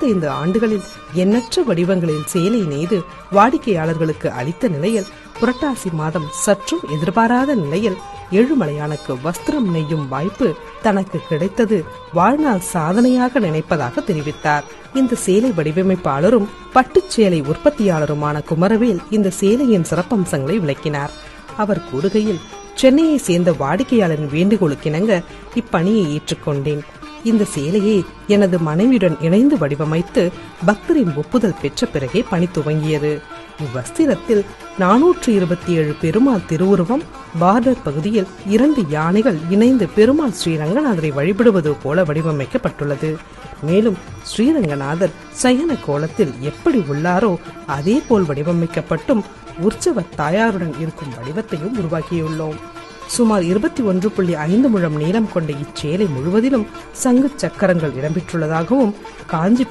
25 ஆண்டுகளில் எண்ணற்ற வடிவங்களில் சேலை நெய்து வாடிக்கையாளர்களுக்கு அளித்த நிலையில் புரட்டாசி மாதம் சற்றும் எதிர்பாராத நிலையில் ஏழுமலையானுக்கு வஸ்திரம் நெய்யும் வாய்ப்பு தனக்கு கிடைத்தது வாழ்நாள் சாதனையாக நினைப்பதாக தெரிவித்தார். இந்த சேலை வடிவமைப்பாளரும் பட்டுச்சேலை உற்பத்தியாளருமான குமரவேல் இந்த சேலையின் சிறப்பம்சங்களை விளக்கினார். அவர் கூறுகையில், சென்னையை சேர்ந்த வாடிக்கையாளரின் வேண்டுகோளுக்கிணங்க இப்பணியை ஏற்றுக்கொண்டேன். இந்த சேலையை எனது மனைவியுடன் இணைந்து வடிவமைத்து பக்தரின் ஒப்புதல் பெற்ற பிறகே பணி துவங்கியது. இவ்வஸ்திரத்தில் 427 பெருமாள் திருவுருவம், பார்டர் பகுதியில் 2 யானைகள் இணைந்து பெருமாள் ஸ்ரீரங்கநாதரை வழிபடுவது போல வடிவமைக்கப்பட்டுள்ளது. மேலும் ஸ்ரீரங்கநாதர் சயன கோலத்தில் எப்படி உள்ளாரோ அதே போல் வடிவமைக்கப்பட்டும் உற்சவ தாயாருடன் இருக்கும் வடிவத்தையும் உருவாக்கியுள்ளோம். சுமார் 21.5 முழம் நீளம் கொண்ட இச்சேலை முழுவதிலும் சங்கு சக்கரங்கள் இடம்பெற்றுள்ளதாகவும் காஞ்சி